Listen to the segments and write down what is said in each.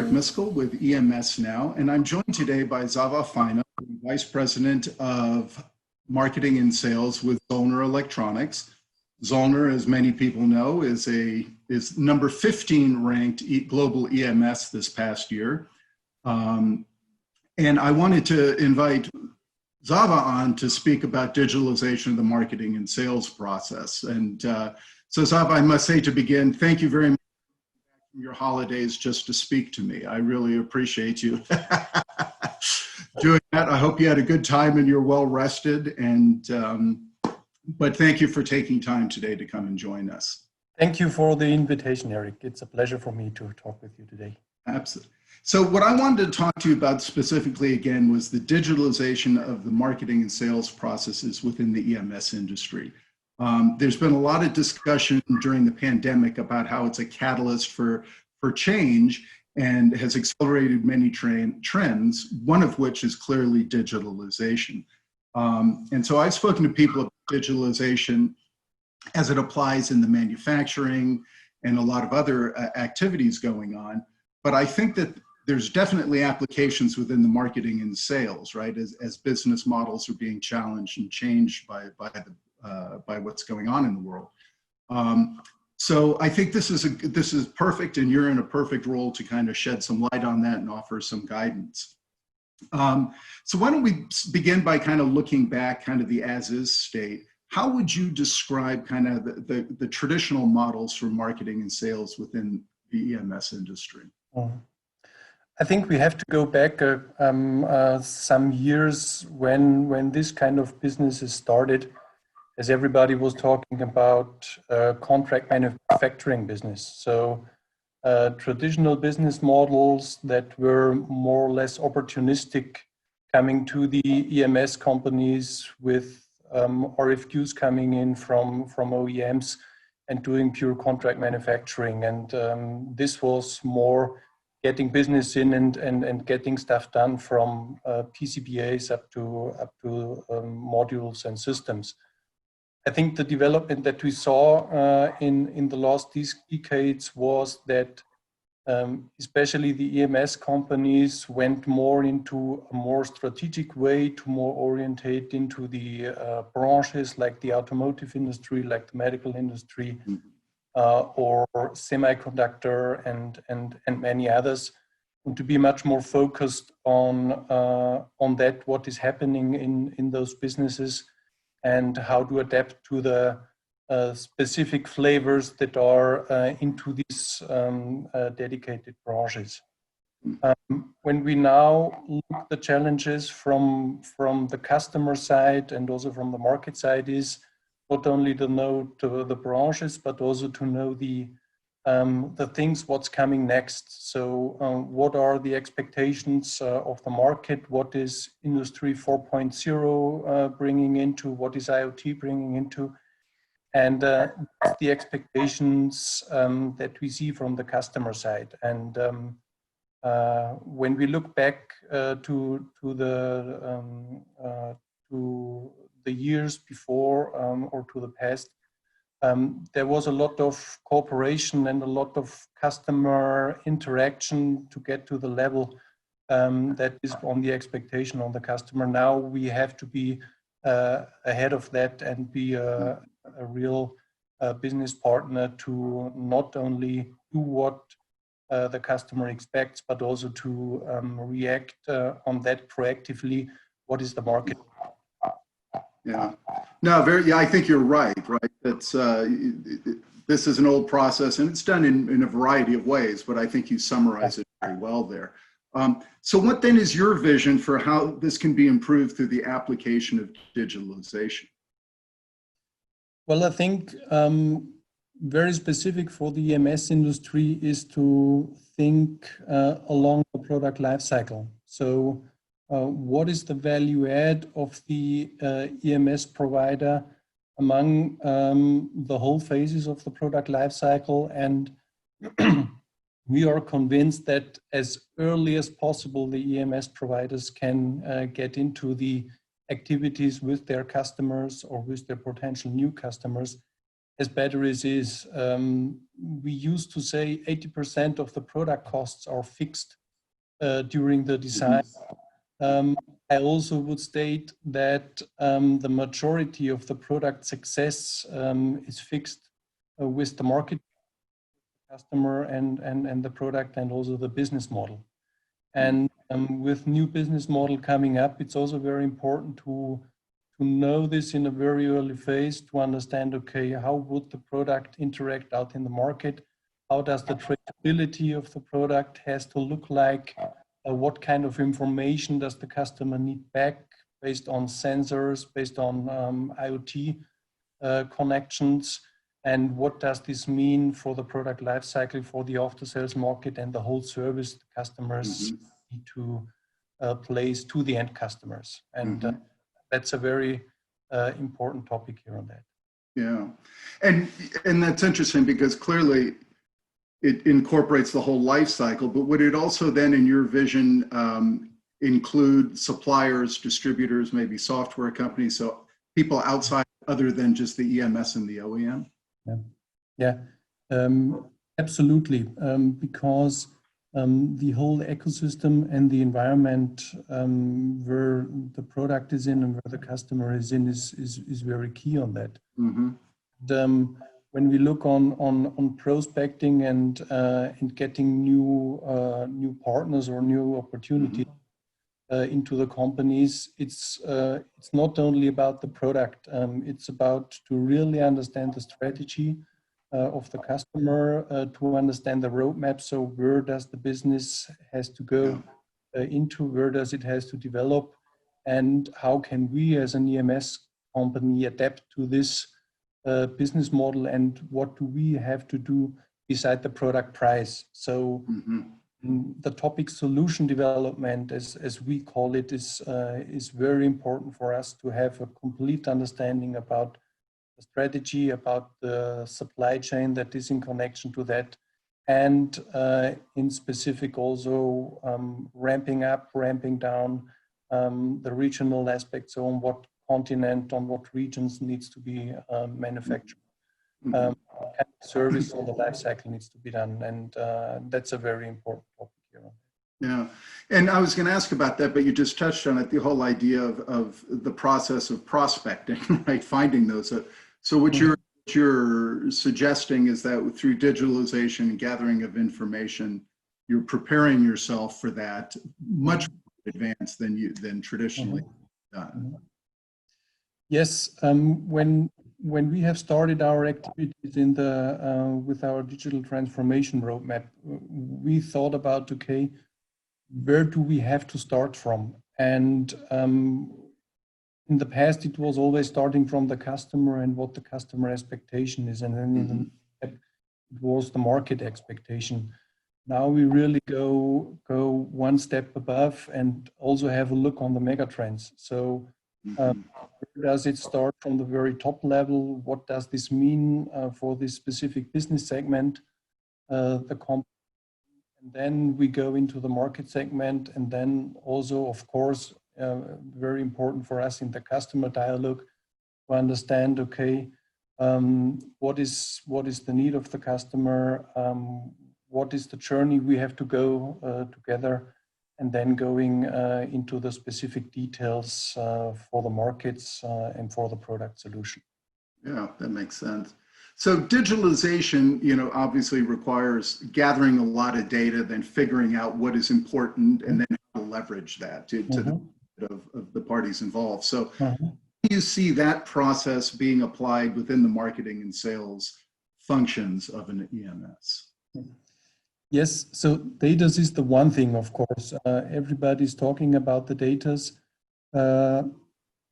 Eric Miscoll with EMSNOW, and I'm joined today by Xaver Feiner, Vice President of Marketing and Sales with Zollner Electronics. Zollner, as many people know, is number 15 ranked global EMS this past year. And I wanted to invite Xaver on to speak about digitalization of the marketing and sales process. And so Xaver, I must say to begin, thank you very much for your holidays just to speak to me. I really appreciate you doing that. I hope you had a good time and you're well rested. But thank you for taking time today to come and join us. Thank you for the invitation, Eric. It's a pleasure for me to talk with you today. Absolutely. So what I wanted to talk to you about specifically again was the digitalization of the marketing and sales processes within the EMS industry. There's been a lot of discussion during the pandemic about how it's a catalyst for change and has accelerated many trends, one of which is clearly digitalization. And so I've spoken to people about digitalization as it applies in the manufacturing and a lot of other activities going on. But I think that there's definitely applications within the marketing and sales, right? As business models are being challenged and changed by what's going on in the world. So I think this is perfect, and you're in a perfect role to kind of shed some light on that and offer some guidance. So why don't we begin by kind of looking back, kind of the as-is state. How would you describe kind of the traditional models for marketing and sales within the EMS industry? I think we have to go back some years when this kind of businesses started, as everybody was talking about contract manufacturing business. So traditional business models that were more or less opportunistic, coming to the EMS companies with RFQs coming in from OEMs and doing pure contract manufacturing. And this was more getting business in and getting stuff done from PCBAs up to modules and systems. I think the development that we saw in the last decades was that especially the EMS companies went more into a more strategic way to more orientate into the branches like the automotive industry, like the medical industry, or semiconductor and many others, and to be much more focused on that, what is happening in those businesses and how to adapt to the specific flavors that are into these dedicated branches. When we now look at the challenges from the customer side and also from the market side is not only to know the branches, but also to know the things, what's coming next. So what are the expectations of the market? What is Industry 4.0 bringing into? What is IoT bringing into? And the expectations that we see from the customer side. And when we look back to the years before or to the past, there was a lot of cooperation and a lot of customer interaction to get to the level that is on the expectation on the customer. Now we have to be ahead of that and be a real business partner to not only do what the customer expects, but also to react on that proactively. What is the market? Yeah, no, I think you're right. That's this is an old process, and it's done in a variety of ways. But I think you summarize it very well there. So, what then is your vision for how this can be improved through the application of digitalization? Well, I think very specific for the EMS industry is to think along the product life cycle. So what is the value add of the EMS provider among the whole phases of the product life cycle? And we are convinced that as early as possible, the EMS providers can get into the activities with their customers or with their potential new customers as batteries is. We used to say 80% of the product costs are fixed during the design. I also would state that the majority of the product success is fixed with the market, customer, and the product, and also the business model. And with new business model coming up, it's also very important to know this in a very early phase, to understand, okay, how would the product interact out in the market? How does the traceability of the product has to look like? What kind of information does the customer need back based on sensors, based on IoT connections? And what does this mean for the product lifecycle, for the after-sales market, and the whole service the customers need to place to the end customers? And that's a very important topic here on that. Yeah, and that's interesting because clearly it incorporates the whole life cycle, but would it also then, in your vision, include suppliers, distributors, maybe software companies, so people outside other than just the EMS and the OEM? Absolutely, because the whole ecosystem and the environment where the product is in and where the customer is in is very key on that. When we look on prospecting and getting new partners or new opportunities into the companies, it's not only about the product. It's about to really understand the strategy of the customer, to understand the roadmap. So where does the business has to go into, where does it has to develop, and how can we as an EMS company adapt to this business model, and what do we have to do beside the product price? So the topic solution development, as we call it, is very important for us to have a complete understanding about the strategy, about the supply chain that is in connection to that, and in specific also ramping up, ramping down the regional aspects. So on what continent, on what regions needs to be manufactured. Service on the life cycle needs to be done, and that's a very important topic here. Yeah, and I was going to ask about that, but you just touched on it, the whole idea of the process of prospecting, right? Finding those. So what you're suggesting is that through digitalization and gathering of information, you're preparing yourself for that much more advanced than traditionally done. Yes, when we have started our activities in the with our digital transformation roadmap, we thought about, okay, where do we have to start from? And in the past, it was always starting from the customer and what the customer expectation is, and then it was the market expectation. Now we really go one step above and also have a look on the megatrends. So where does it start from the very top level? What does this mean for this specific business segment, the company? And then we go into the market segment, and then also, of course, very important for us in the customer dialogue to understand, okay, what is the need of the customer? What is the journey we have to go together? And then going into the specific details for the markets and for the product solution. Yeah, that makes sense. So digitalization, obviously requires gathering a lot of data, then figuring out what is important, and then how to leverage that to the benefit of the parties involved. So how do you see that process being applied within the marketing and sales functions of an EMS? Yes, so data is the one thing, of course. Everybody's talking about the data.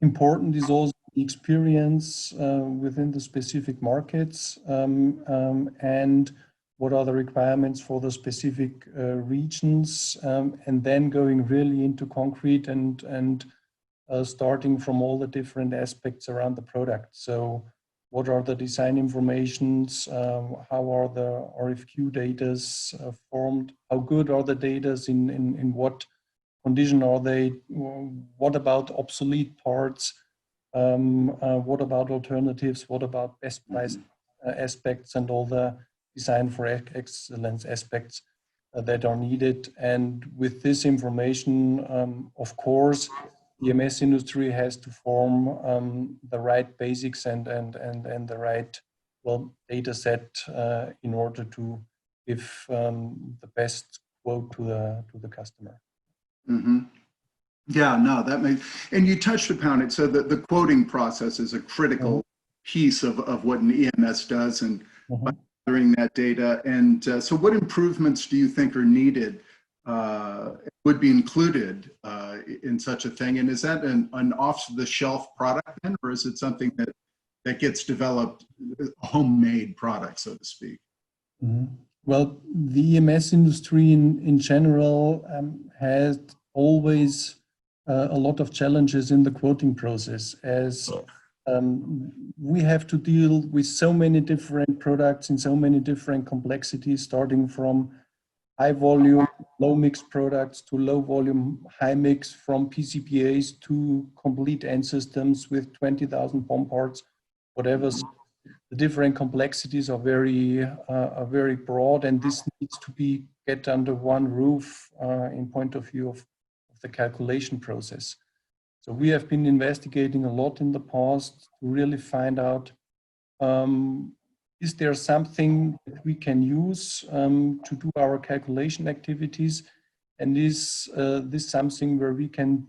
Important is also the experience within the specific markets, and what are the requirements for the specific regions, and then going really into concrete and starting from all the different aspects around the product. So what are the design informations? How are the RFQ data formed? How good are the data? In what condition are they? What about obsolete parts? What about alternatives? What about best price? aspects and all the design for excellence aspects that are needed. And with this information, of course, the EMS industry has to form the right basics and the right, well, data set in order to give the best quote to the customer. Mm-hmm. Yeah, no, that makes, and you touched upon it. So the quoting process is a critical piece of what an EMS does, and gathering that data. And so what improvements do you think are needed, would be included in such a thing? And is that an off-the-shelf product then, or is it something that gets developed, a homemade product, so to speak? Well, the EMS industry in general has always a lot of challenges in the quoting process, as we have to deal with so many different products in so many different complexities, starting from high volume, low mix products to low volume, high mix, from PCBAs to complete end systems with 20,000 BOM parts, whatever. The different complexities are very broad, and this needs to be get under one roof in point of view of the calculation process. So we have been investigating a lot in the past to really find out, is there something that we can use to do our calculation activities? And is this something where we can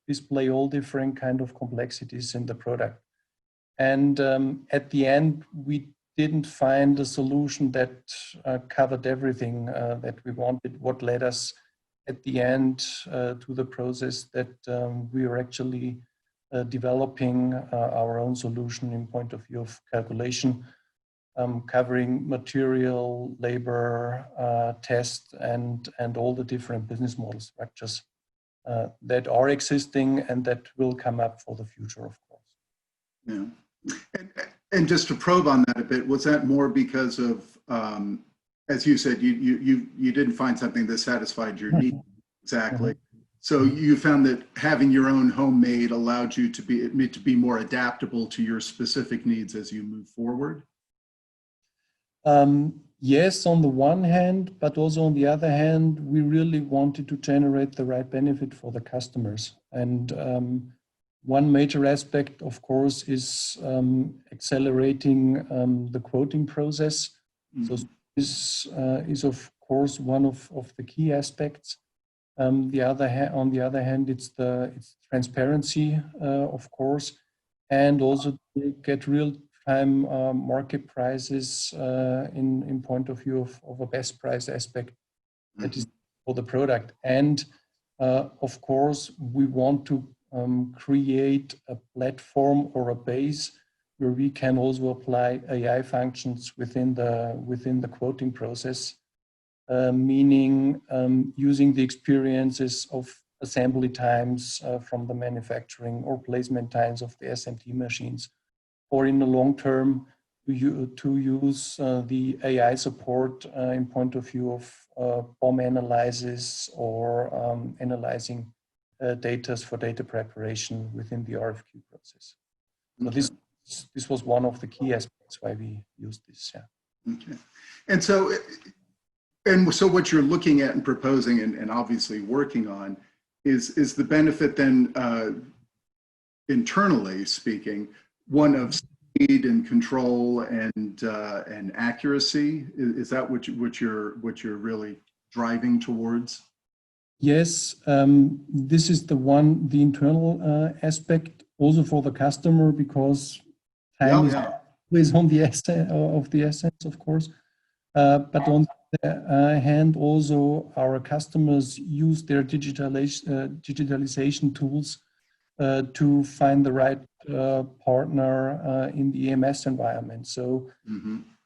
display all different kind of complexities in the product? And at the end, we didn't find a solution that covered everything that we wanted. What led us at the end to the process that we are actually developing our own solution in point of view of calculation, covering material, labor, test, and all the different business model structures that are existing and that will come up for the future, of course. Yeah. And just to probe on that a bit, was that more because of, as you said, you didn't find something that satisfied your needs exactly. So you found that having your own homemade allowed you to be more adaptable to your specific needs as you move forward? Yes, on the one hand, but also on the other hand, we really wanted to generate the right benefit for the customers. And one major aspect, of course, is accelerating the quoting process. So this is, of course, one of the key aspects. On the other hand, it's transparency, of course, and also to get real-time market prices in point of view of a best price aspect that is for the product. And of course, we want to create a platform or a base where we can also apply AI functions within the quoting process, meaning using the experiences of assembly times from the manufacturing or placement times of the SMT machines, or in the long term to use the AI support in point of view of BOM analysis or analyzing data for data preparation within the RFQ process. So this was one of the key aspects why we used this. Yeah. Okay. And so what you're looking at and proposing and obviously working on is the benefit then, internally speaking, one of speed and control and accuracy. Is that what you're really driving towards? Yes, this is the internal aspect also for the customer, because time is on the essence, of course. But on the hand, also our customers use their digitalization tools to find the right partner in the EMS environment. So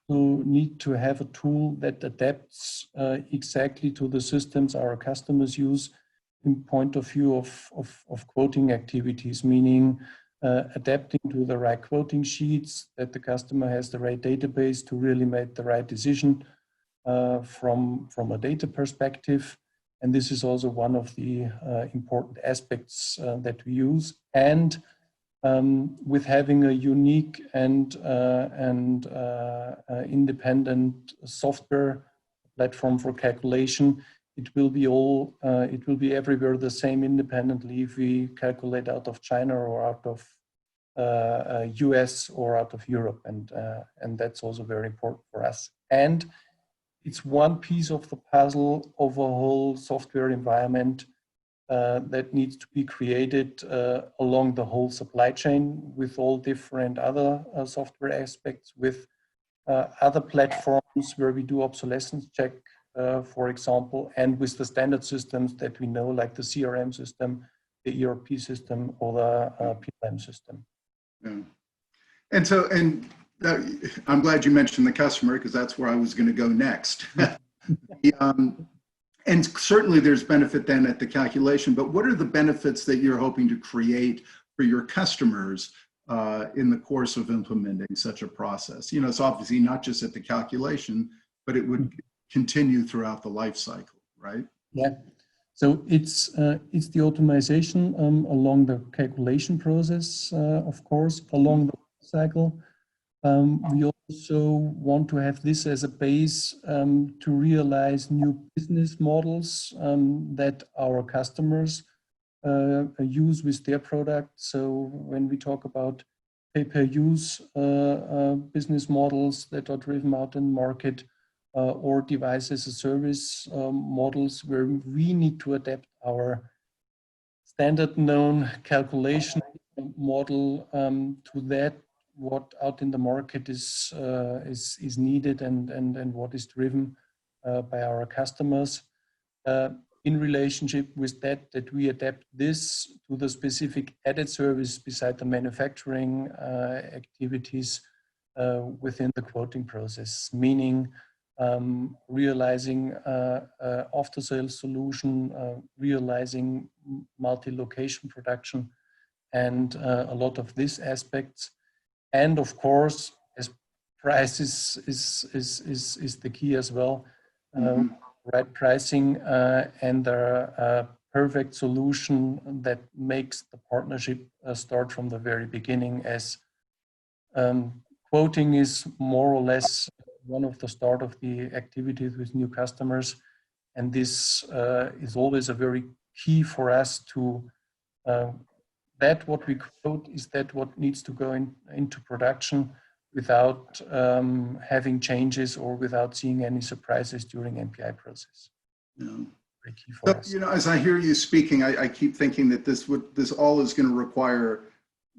you need to have a tool that adapts exactly to the systems our customers use in point of view of quoting activities, meaning adapting to the right quoting sheets, that the customer has the right database to really make the right decision from a data perspective. And this is also one of the important aspects that we use. And with having a unique and independent software platform for calculation. It will be everywhere the same independently if we calculate out of China or out of US or out of Europe, and that's also very important for us. And it's one piece of the puzzle of a whole software environment that needs to be created along the whole supply chain with all different other software aspects, with other platforms where we do obsolescence check, for example, and with the standard systems that we know, like the CRM system, the ERP system, or the PLM system. Yeah. And so, I'm glad you mentioned the customer, because that's where I was going to go next. And certainly there's benefit then at the calculation, but what are the benefits that you're hoping to create for your customers in the course of implementing such a process? You know, it's obviously not just at the calculation, but it would continue throughout the life cycle, right? Yeah. So it's the automation along the calculation process, of course, along the cycle. We also want to have this as a base to realize new business models that our customers use with their product. So when we talk about pay-per-use business models that are driven out in the market, or device as a service models where we need to adapt our standard known calculation model to that what out in the market is needed and what is driven by our customers. In relationship with that we adapt this to the specific added service beside the manufacturing activities within the quoting process, meaning realizing after-sales solution, realizing multi-location production, and a lot of these aspects. And of course, as price is the key as well, right pricing and a perfect solution that makes the partnership start from the very beginning, as quoting is more or less one of the start of the activities with new customers. And this is always a very key for us to, that what we quote is that what needs to go into production without having changes or without seeing any surprises during MPI process. Yeah. Very key for us. You know, as I hear you speaking, I keep thinking that this all is going to require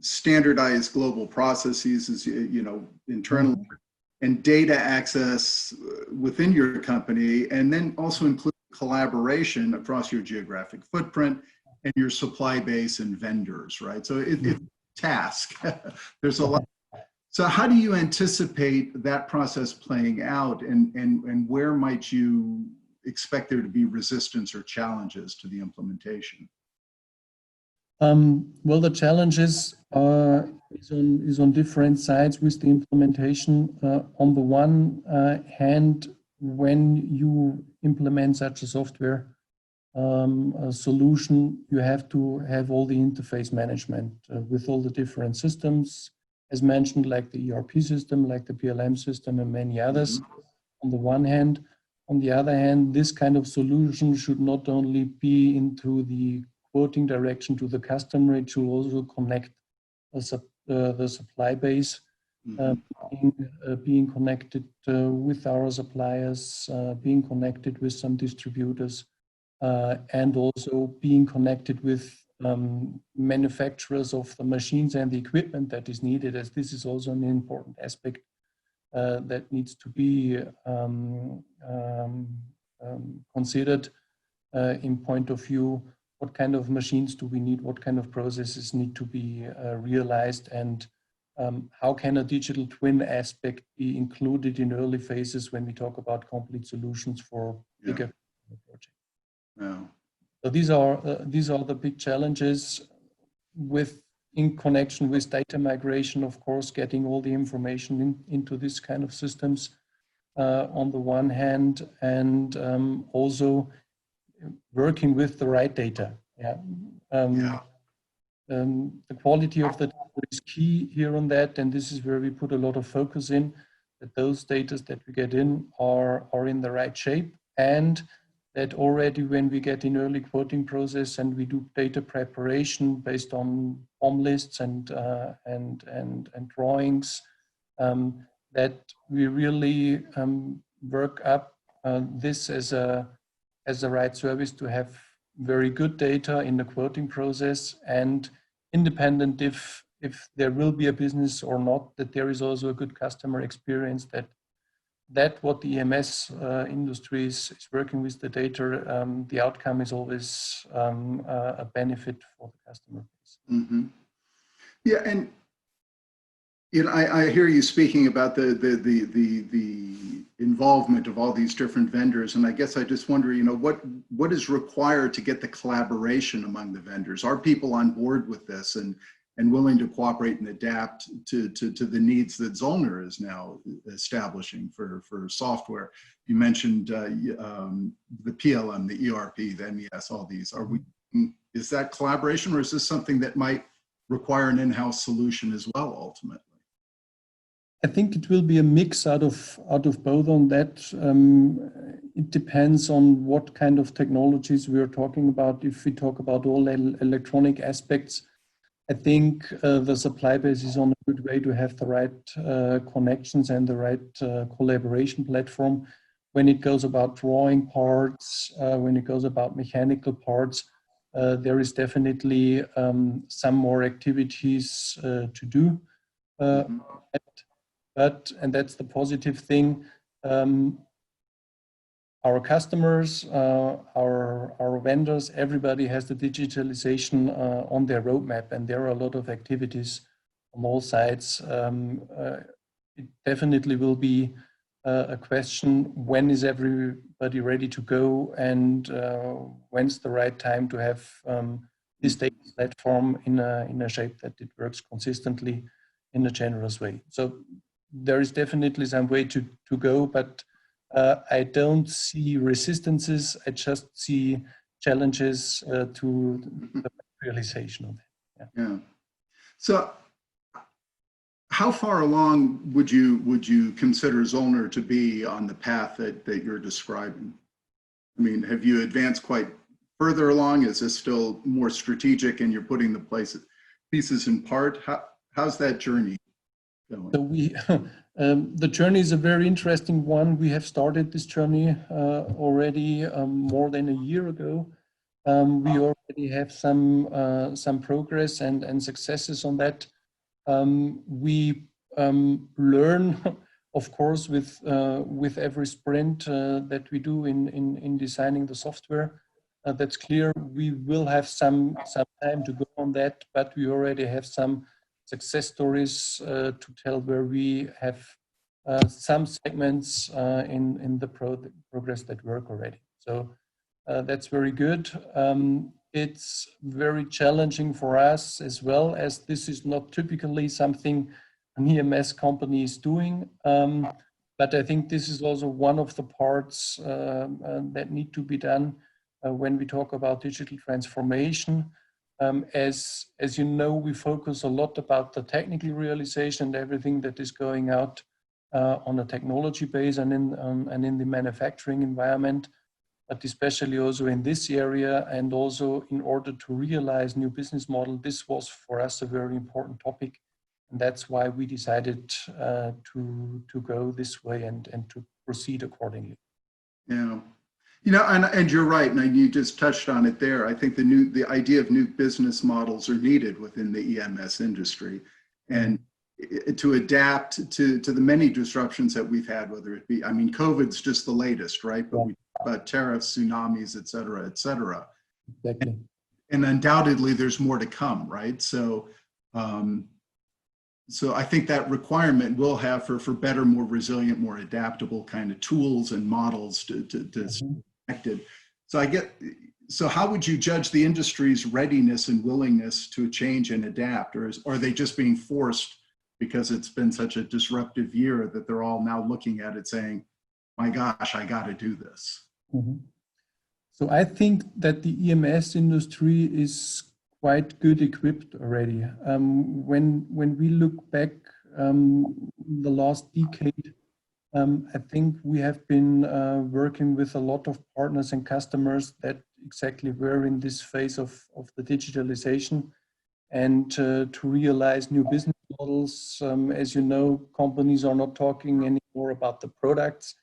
standardized global processes, as you know, internally, and data access within your company, and then also include collaboration across your geographic footprint and your supply base and vendors, right? So it's a task. There's a lot. So how do you anticipate that process playing out, and where might you expect there to be resistance or challenges to the implementation? Well, the challenges is on different sides with the implementation. On the one hand, when you implement such a software a solution, you have to have all the interface management with all the different systems, as mentioned, like the ERP system, like the PLM system, and many others. On the one hand. On the other hand, this kind of solution should not only be into the quoting direction to the customer, it should also connect the supply base, being connected with our suppliers, being connected with some distributors, and also being connected with manufacturers of the machines and the equipment that is needed, as this is also an important aspect that needs to be considered in point of view. What kind of machines do we need? What kind of processes need to be realized? And how can a digital twin aspect be included in early phases when we talk about complete solutions for bigger projects? Yeah. So these are the big challenges in connection with data migration, of course, getting all the information into this kind of systems on the one hand, and also working with the right data. the quality of the data is key here on that, and this is where we put a lot of focus in, that those data that we get in are in the right shape, and that already when we get in early quoting process and we do data preparation based on form lists and drawings, that we really work up this as a right service to have very good data in the quoting process, and independent if there will be a business or not, that there is also a good customer experience, that what the EMS industry is working with the data, the outcome is always a benefit for the customer base. Mm-hmm. Yeah, and you know, I hear you speaking about the involvement of all these different vendors, and I guess I just wonder, you know, what is required to get the collaboration among the vendors? Are people on board with this and willing to cooperate and adapt to the needs that Zollner is now establishing for software? You mentioned the PLM, the ERP, the MES, all these. Is that collaboration, or is this something that might require an in-house solution as well, ultimately? I think it will be a mix out of both on that. It depends on what kind of technologies we are talking about. If we talk about all electronic aspects, I think the supply base is on a good way to have the right connections and the right collaboration platform. When it goes about drawing parts, when it goes about mechanical parts, there is definitely some more activities to do. But, and that's the positive thing, our customers, our vendors, everybody has the digitalization on their roadmap, and there are a lot of activities on all sides. It definitely will be a question, when is everybody ready to go, and when's the right time to have this data platform in a shape that it works consistently in a generous way. So there is definitely some way to go, but I don't see resistances. I just see challenges to the realization of that. Yeah. So how far along would you consider Zollner to be on the path that you're describing? I mean, have you advanced quite further along? Is this still more strategic and you're putting the pieces in part? How's that journey going? So the journey is a very interesting one. We have started this journey already more than a year ago. We already have some progress and successes on that. We learn, of course, with every sprint that we do in designing the software. That's clear. We will have some time to go on that, but we already have some success stories to tell, where we have some segments in the progress that work already. So that's very good. It's very challenging for us as well, as this is not typically something an EMS company is doing. But I think this is also one of the parts that need to be done when we talk about digital transformation. As you know, we focus a lot about the technical realization and everything that is going out on a technology base and in the manufacturing environment, but especially also in this area, and also in order to realize new business model. This was for us a very important topic, and that's why we decided to go this way and to proceed accordingly. Yeah. You know, and you're right, and you just touched on it there. I think the idea of new business models are needed within the EMS industry, and to adapt to the many disruptions that we've had, whether it be, I mean, COVID's just the latest, right? But we talk about tariffs, tsunamis, et cetera, et cetera. Exactly. And undoubtedly there's more to come, right? So, so I think that requirement will have for better, more resilient, more adaptable kind of tools and models to connected. So how would you judge the industry's readiness and willingness to change and adapt, or are they just being forced because it's been such a disruptive year that they're all now looking at it saying, my gosh, I got to do this? So I think that the EMS industry is quite good equipped already. When we look back the last decade, I think we have been working with a lot of partners and customers that exactly were in this phase of the digitalization and to realize new business models. As you know, companies are not talking anymore about the products.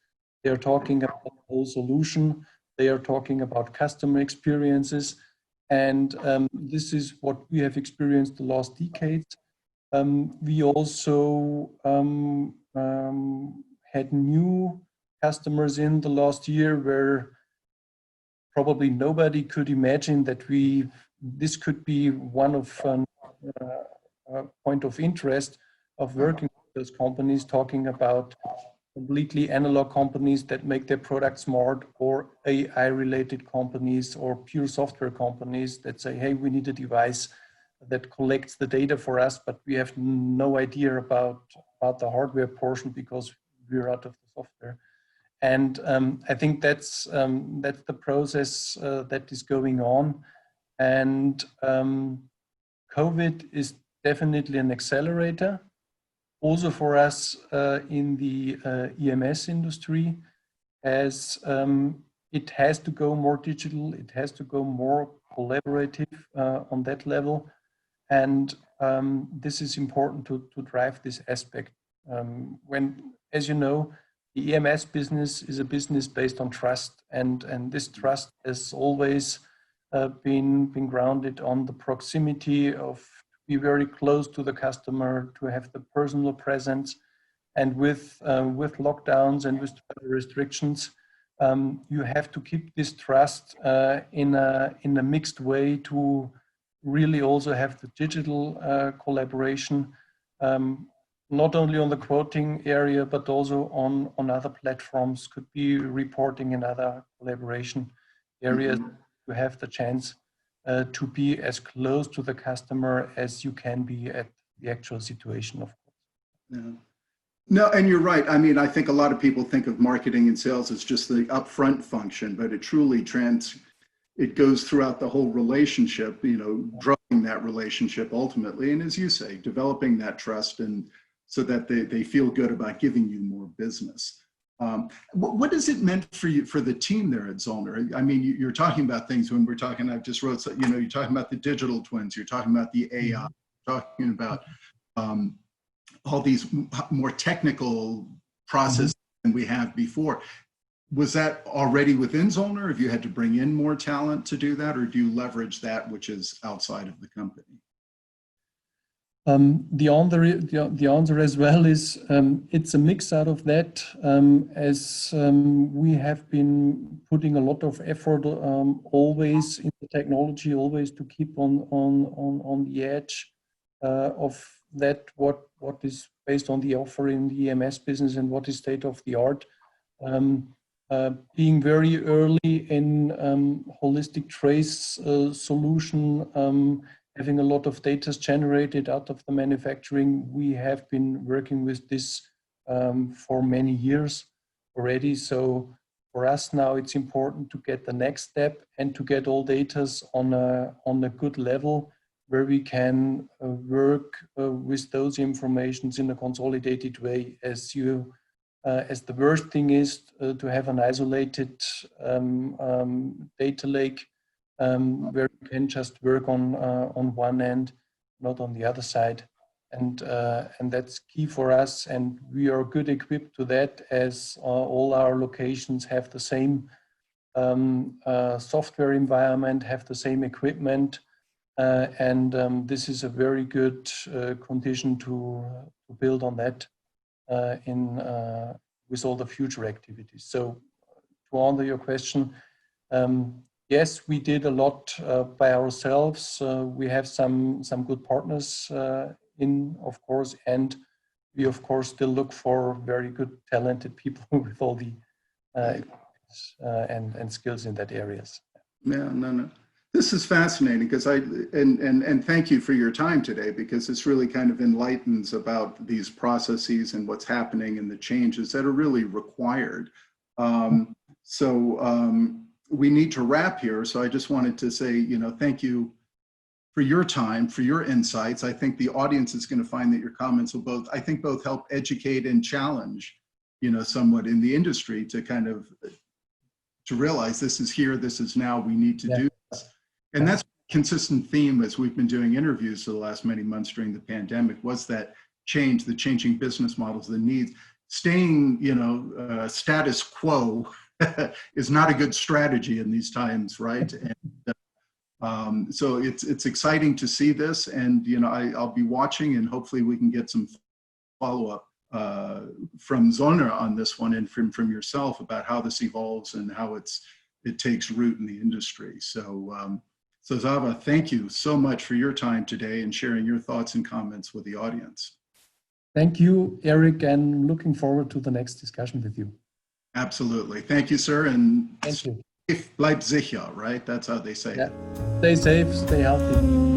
They're talking about the whole solution. They are talking about customer experiences. And this is what we have experienced the last decades. We also had new customers in the last year where probably nobody could imagine that this could be one of point of interest of working with those companies, talking about completely analog companies that make their products smart, or AI related companies, or pure software companies that say, hey, we need a device that collects the data for us, but we have no idea about the hardware portion because we're out of the software. And I think that's the process that is going on. And COVID is definitely an accelerator, also for us in the EMS industry, as it has to go more digital, it has to go more collaborative on that level. And this is important to drive this aspect. As you know, the EMS business is a business based on trust, and this trust has always been grounded on the proximity of be very close to the customer, to have the personal presence, and with lockdowns and with restrictions, you have to keep this trust in a mixed way to really also have the digital collaboration, not only on the quoting area, but also on other platforms, could be reporting in other collaboration areas, to have the chance to be as close to the customer as you can be at the actual situation, of course. Yeah. No, and you're right. I mean, I think a lot of people think of marketing and sales as just the upfront function, but it truly it goes throughout the whole relationship, you know, growing that relationship ultimately. And as you say, developing that trust, and so that they feel good about giving you more business. What has it meant for you, for the team there at Zollner? I mean, you're talking about things when we're talking, I've just wrote, you know, you're talking about the digital twins, you're talking about the AI, you're talking about all these more technical processes than we have before. Was that already within Zollner? Have you had to bring in more talent to do that, or do you leverage that which is outside of the company? The answer as well is it's a mix out of that, as we have been putting a lot of effort always in the technology, always to keep on the edge of that, what is based on the offer in the EMS business and what is state of the art. Being very early in holistic trace solution, having a lot of data generated out of the manufacturing, we have been working with this for many years already. So for us now, it's important to get the next step and to get all data on a good level, where we can work with those informations in a consolidated way. As the worst thing is to have an isolated data lake where you can just work on one end, not on the other side, and that's key for us. And we are good equipped to that, as all our locations have the same software environment, have the same equipment, and this is a very good condition to build on that with all the future activities. So to answer your question, yes, we did a lot by ourselves. We have some good partners of course, and we of course still look for very good, talented people with all the and skills in that areas. Yeah, no. This is fascinating, because and thank you for your time today, because this really kind of enlightens about these processes and what's happening and the changes that are really required. We need to wrap here. So I just wanted to say, you know, thank you for your time, for your insights. I think the audience is going to find that your comments will both help educate and challenge, somewhat in the industry to kind of to realize this is here, this is now, we need to do this. And that's a consistent theme as we've been doing interviews for the last many months during the pandemic, was that change, the changing business models, the needs. Staying, status quo is not a good strategy in these times, right? And so it's exciting to see this, and I'll be watching, and hopefully we can get some follow-up from Zollner on this one, and from yourself about how this evolves and how it takes root in the industry. So Xaver, thank you so much for your time today and sharing your thoughts and comments with the audience. Thank you, Eric, and looking forward to the next discussion with you. Absolutely. Thank you, sir. And thank you. Bleib sicher, right? That's how they say it. Stay safe, stay healthy.